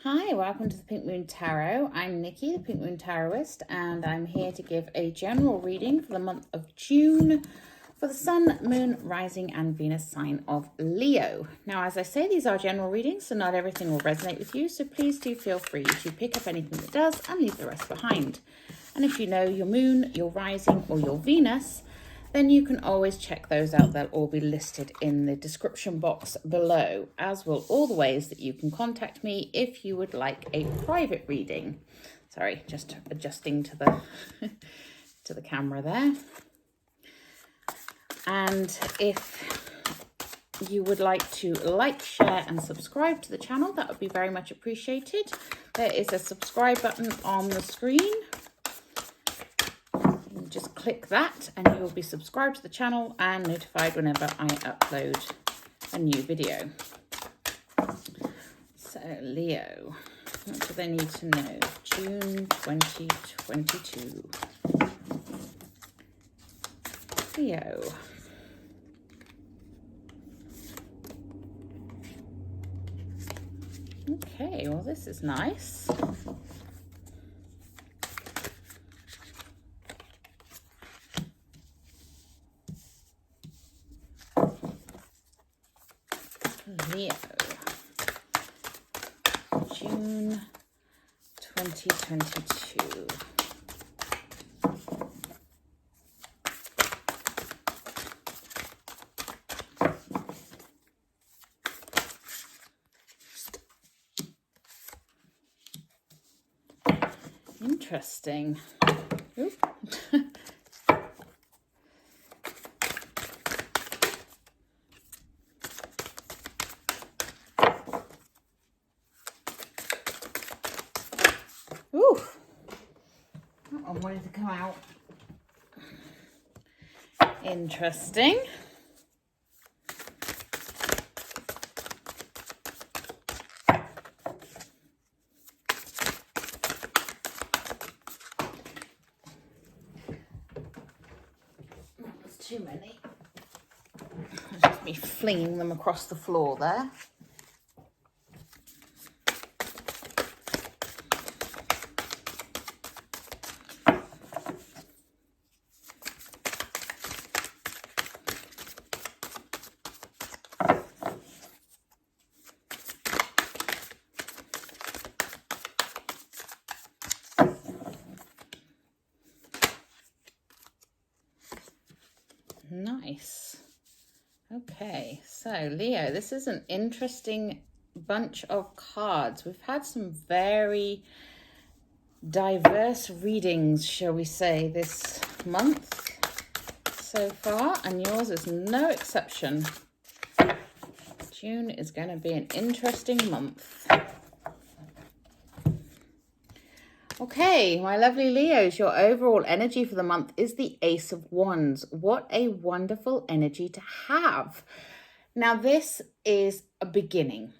Hi, welcome to the Pink Moon Tarot. I'm Nikki, the Pink Moon Tarotist, and I'm here to give a general reading for the month of June for the Sun, Moon, Rising, and Venus sign of Leo. Now, as I say, these are general readings, so not everything will resonate with you, so please do feel free to pick up anything that does and leave the rest behind. And if you know your Moon, your Rising, or your Venus, then you can always check those out. They'll all be listed in the description box below, as will all the ways that you can contact me if you would like a private reading. Sorry, just adjusting to the to the camera there. And if you would like to like, share, and subscribe to the channel, that would be very much appreciated. There is a subscribe button on the screen. Just click that and you will be subscribed to the channel and notified whenever I upload a new video. So Leo, what do they need to know? June 2022. Leo. Okay, well this is nice. Leo, June 2022. Interesting. Oop. Ooh, that one wanted to come out. Interesting. That's too many. That's just me flinging them across the floor there. Nice. Okay, so Leo, this is an interesting bunch of cards. We've had some very diverse readings, shall we say, this month so far, and yours is no exception. June is going to be an interesting month. Okay, my lovely Leos, your overall energy for the month is the Ace of Wands. What a wonderful energy to have. Now, this is a beginning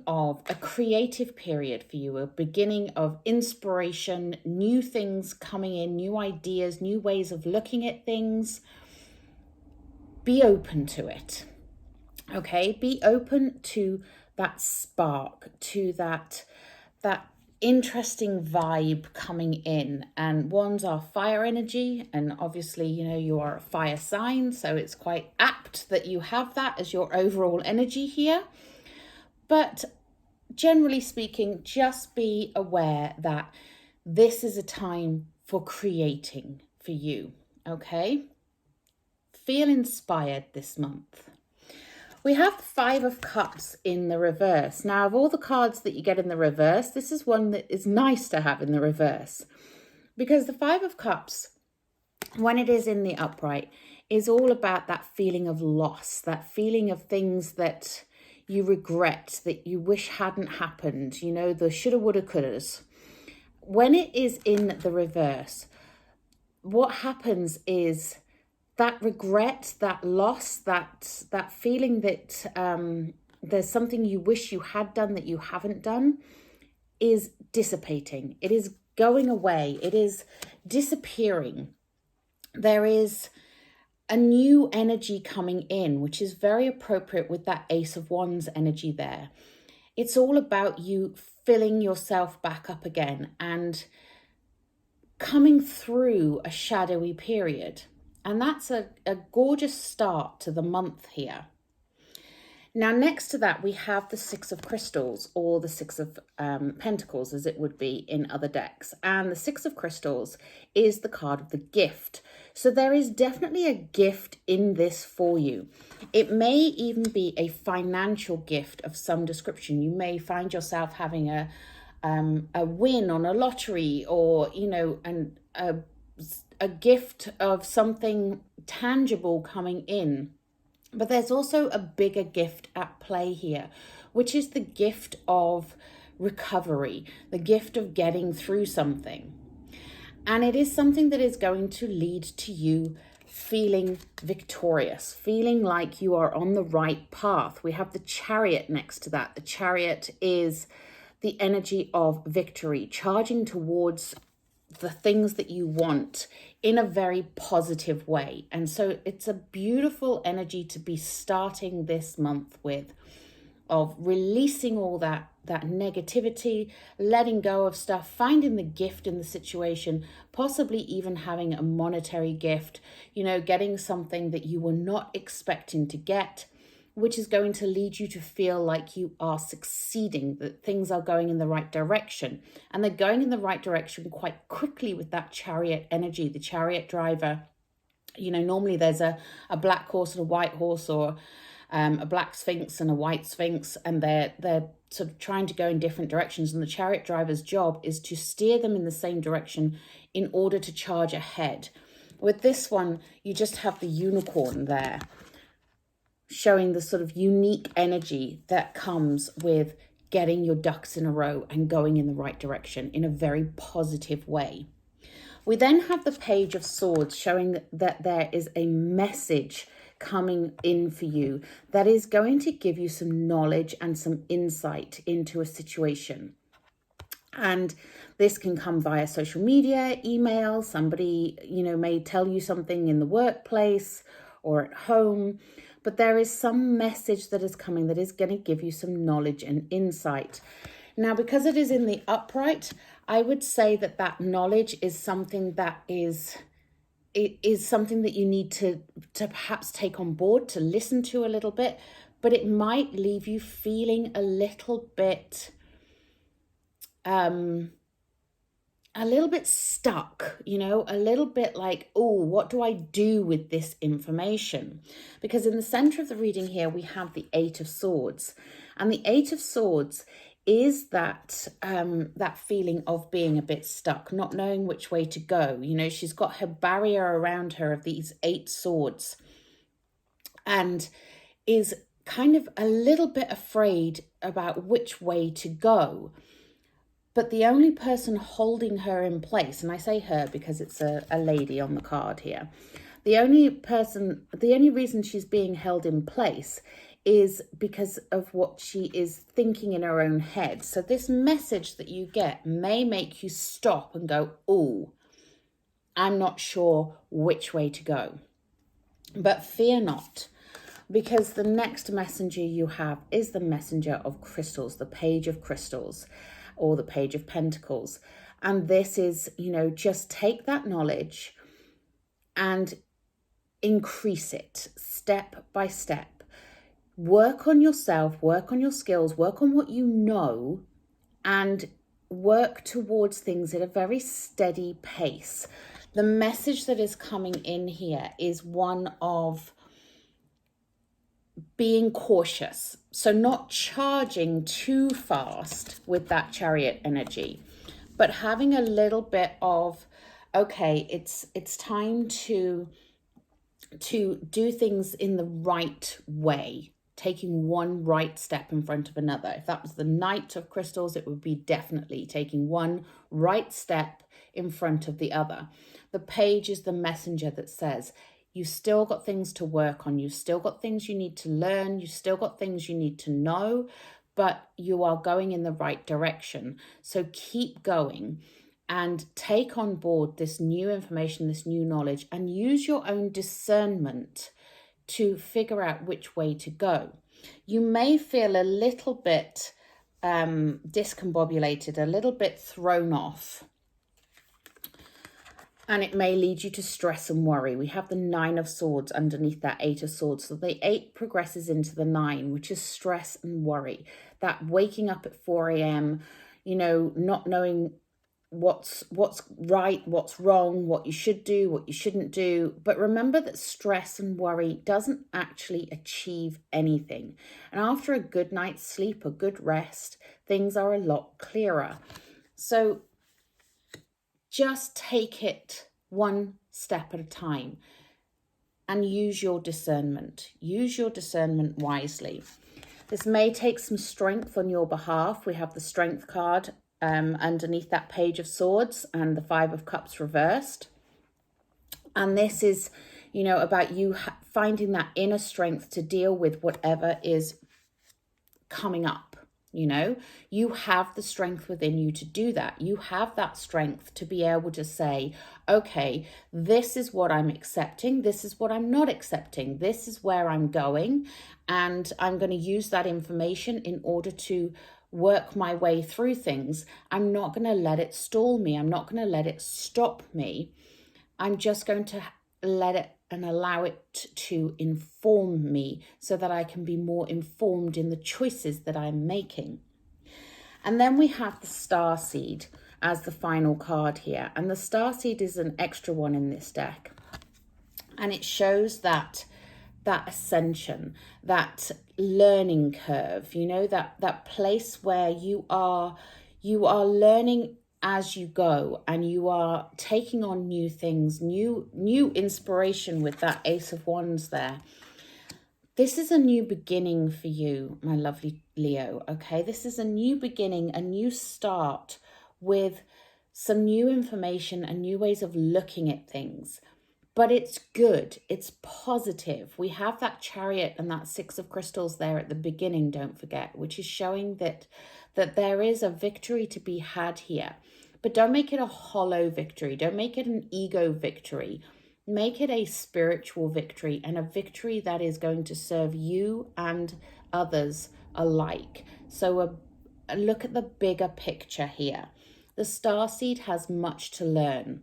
of a creative period for you, a beginning of inspiration, new things coming in, new ideas, new ways of looking at things. Be open to it, okay? Be open to that spark, to that interesting vibe coming in. And wands are fire energy, and obviously, you know, you are a fire sign, so it's quite apt that you have that as your overall energy here. But generally speaking, just be aware that this is a time for creating for you, okay? Feel inspired this month. We have the Five of Cups in the reverse. Now, of all the cards that you get in the reverse, this is one that is nice to have in the reverse. Because the Five of Cups, when it is in the upright, is all about that feeling of loss, that feeling of things that you regret, that you wish hadn't happened, you know, the shoulda, woulda, couldas. When it is in the reverse, what happens is that regret, that loss, that feeling that there's something you wish you had done that you haven't done is dissipating. It is going away. It is disappearing. There is a new energy coming in, which is very appropriate with that Ace of Wands energy there. It's all about you filling yourself back up again and coming through a shadowy period. And that's a gorgeous start to the month here. Now, next to that, we have the Six of Crystals, or the Six of Pentacles, as it would be in other decks. And the Six of Crystals is the card of the gift. So there is definitely a gift in this for you. It may even be a financial gift of some description. You may find yourself having a win on a lottery, or, you know, a gift of something tangible coming in. But there's also a bigger gift at play here, which is the gift of recovery, the gift of getting through something. And it is something that is going to lead to you feeling victorious, feeling like you are on the right path. We have the Chariot next to that. The Chariot is the energy of victory, charging towards the things that you want in a very positive way. And so it's a beautiful energy to be starting this month with, of releasing all that negativity, letting go of stuff, finding the gift in the situation, possibly even having a monetary gift, you know, getting something that you were not expecting to get, which is going to lead you to feel like you are succeeding, that things are going in the right direction. And they're going in the right direction quite quickly with that Chariot energy. The Chariot driver, you know, normally there's a black horse and a white horse, or a black sphinx and a white sphinx, and they're sort of trying to go in different directions. And the Chariot driver's job is to steer them in the same direction in order to charge ahead. With this one, you just have the unicorn there, showing the sort of unique energy that comes with getting your ducks in a row and going in the right direction in a very positive way. We then have the Page of Swords, showing that there is a message coming in for you that is going to give you some knowledge and some insight into a situation. And this can come via social media, email, somebody, you know, may tell you something in the workplace or at home. But there is some message that is coming that is going to give you some knowledge and insight. Now, because it is in the upright, I would say that that knowledge is something that is something that you need to perhaps take on board, to listen to a little bit, but it might leave you feeling a little bit stuck, you know, a little bit like, oh, what do I do with this information? Because in the center of the reading here, we have the Eight of Swords. And the Eight of Swords is that feeling of being a bit stuck, not knowing which way to go. You know, she's got her barrier around her of these 8 swords and is kind of a little bit afraid about which way to go. But the only person holding her in place, and I say her because it's a lady on the card here, the only reason she's being held in place is because of what she is thinking in her own head. So this message that you get may make you stop and go, oh, I'm not sure which way to go. But fear not, because the next messenger you have is the messenger of crystals, the Page of Crystals, or the Page of Pentacles. And this is, you know, just take that knowledge and increase it step by step. Work on yourself, work on your skills, work on what you know, and work towards things at a very steady pace. The message that is coming in here is one of being cautious. So not charging too fast with that Chariot energy, but having a little bit of, okay, it's time to do things in the right way, taking one right step in front of another. If that was the Knight of Crystals, it would be definitely taking one right step in front of the other. The Page is the messenger that says, you've still got things to work on. You've still got things you need to learn. You've still got things you need to know, but you are going in the right direction. So keep going and take on board this new information, this new knowledge, and use your own discernment to figure out which way to go. You may feel a little bit discombobulated, a little bit thrown off. And it may lead you to stress and worry. We have the 9 of Swords underneath that 8 of Swords. So the 8 progresses into the 9, which is stress and worry. That waking up at 4 a.m., you know, not knowing what's right, what's wrong, what you should do, what you shouldn't do. But remember that stress and worry doesn't actually achieve anything. And after a good night's sleep, a good rest, things are a lot clearer. So just take it one step at a time and use your discernment. Use your discernment wisely. This may take some strength on your behalf. We have the Strength card underneath that Page of Swords and the 5 of Cups reversed. And this is, you know, about you finding that inner strength to deal with whatever is coming up. You know, you have the strength within you to do that. You have that strength to be able to say, okay, this is what I'm accepting. This is what I'm not accepting. This is where I'm going. And I'm going to use that information in order to work my way through things. I'm not going to let it stall me. I'm not going to let it stop me. I'm just going to let it and allow it to inform me so that I can be more informed in the choices that I'm making. And then we have the Starseed as the final card here. And the Starseed is an extra one in this deck. And it shows that ascension, that learning curve, you know, that place where you are learning as you go, and you are taking on new things, new inspiration with that Ace of Wands there. This is a new beginning for you, my lovely Leo, okay? This is a new beginning, a new start with some new information and new ways of looking at things. But it's good, it's positive. We have that Chariot and that 6 of Crystals there at the beginning, don't forget, which is showing that there is a victory to be had here. But don't make it a hollow victory. Don't make it an ego victory. Make it a spiritual victory, and a victory that is going to serve you and others alike. So look at the bigger picture here. The Starseed has much to learn.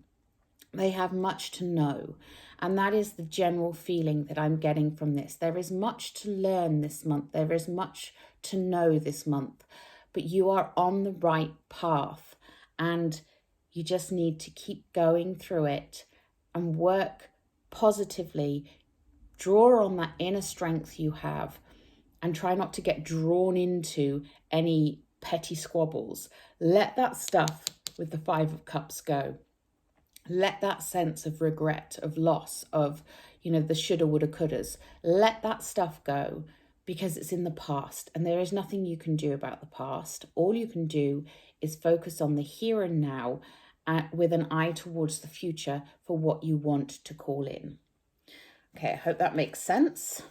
They have much to know. And that is the general feeling that I'm getting from this. There is much to learn this month. There is much to know this month. But you are on the right path. And you just need to keep going through it and work positively. Draw on that inner strength you have and try not to get drawn into any petty squabbles. Let that stuff with the 5 of Cups go. Let that sense of regret, of loss, of, you know, the shoulda, woulda, couldas. Let that stuff go, because it's in the past and there is nothing you can do about the past. All you can do is focus on the here and now with an eye towards the future for what you want to call in. Okay, I hope that makes sense.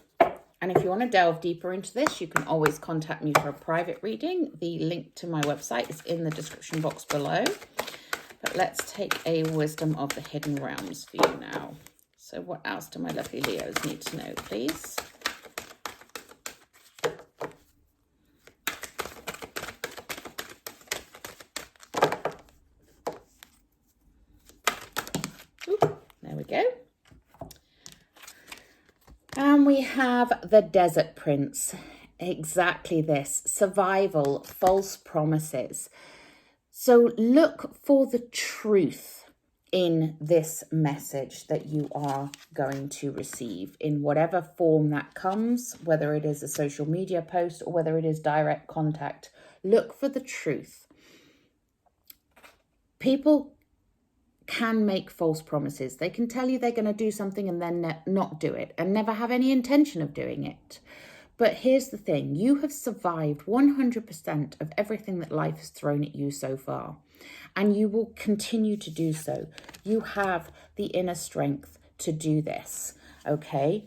And if you want to delve deeper into this, you can always contact me for a private reading. The link to my website is in the description box below. But let's take a Wisdom of the Hidden Realms for you now. So what else do my lovely Leos need to know, please? There we go. And we have the Desert Prince. Exactly this. Survival, false promises. So look for the truth in this message that you are going to receive in whatever form that comes, whether it is a social media post or whether it is direct contact. Look for the truth. People can make false promises. They can tell you they're going to do something and then not do it and never have any intention of doing it. But here's the thing, you have survived 100% of everything that life has thrown at you so far, and you will continue to do so. You have the inner strength to do this, okay?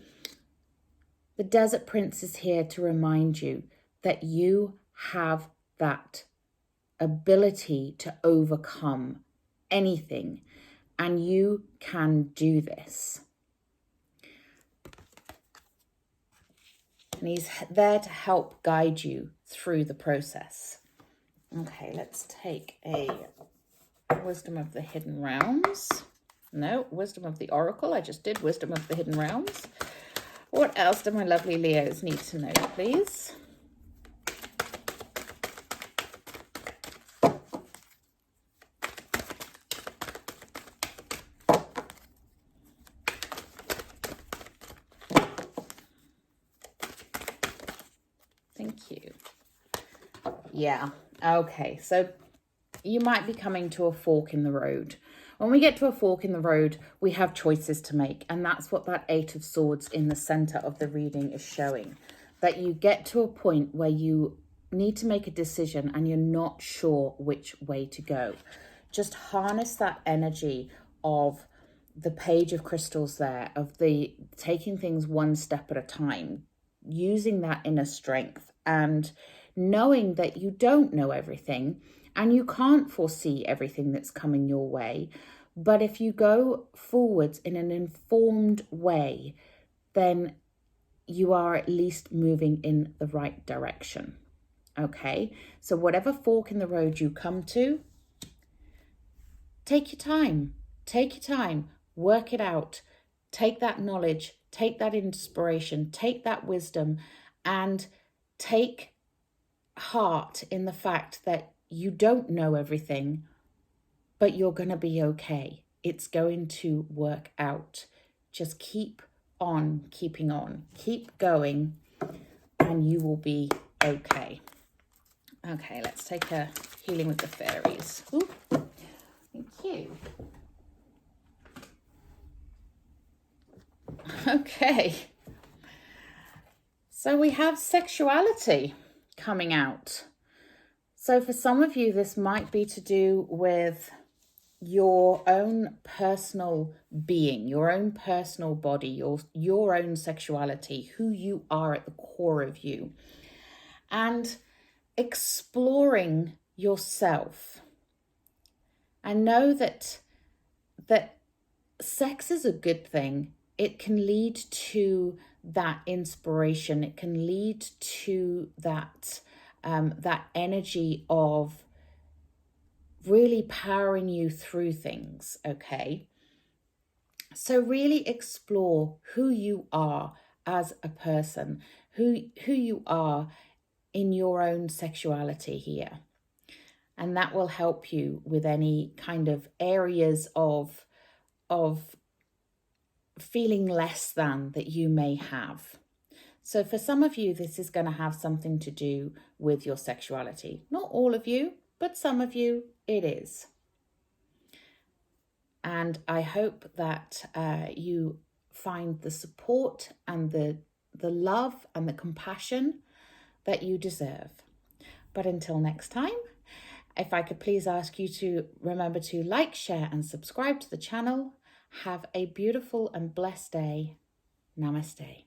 The Desert Prince is here to remind you that you have that ability to overcome anything, and you can do this. And he's there to help guide you through the process. Okay, let's take a Wisdom of the Hidden Realms. No, Wisdom of the Oracle. I just did Wisdom of the Hidden Realms. What else do my lovely Leos need to know, please? Thank you. Yeah, okay, so you might be coming to a fork in the road. When we get to a fork in the road, we have choices to make. And that's what that Eight of Swords in the center of the reading is showing. That you get to a point where you need to make a decision and you're not sure which way to go. Just harness that energy of the Page of Crystals there, of the taking things one step at a time, using that inner strength and knowing that you don't know everything and you can't foresee everything that's coming your way. But if you go forwards in an informed way, then you are at least moving in the right direction. Okay, so whatever fork in the road you come to, take your time. Take your time. Work it out. Take that knowledge. Take that inspiration. Take that wisdom and take heart in the fact that you don't know everything, but you're going to be okay. It's going to work out. Just keep on keeping on. Keep going and you will be okay. Okay, let's take a healing with the fairies. Ooh, thank you. Okay. So we have sexuality coming out. So for some of you, this might be to do with your own personal being, your own personal body, your own sexuality, who you are at the core of you, and exploring yourself. And know that sex is a good thing. It can lead to that inspiration. It can lead to that that energy of really powering you through things, okay? So really explore who you are as a person, who you are in your own sexuality here. And that will help you with any kind of areas of feeling less than that you may have. So for some of you, this is going to have something to do with your sexuality. Not all of you, but some of you, it is. And I hope that you find the support and the love and the compassion that you deserve. But until next time, if I could please ask you to remember to like, share, and subscribe to the channel. Have a beautiful and blessed day. Namaste.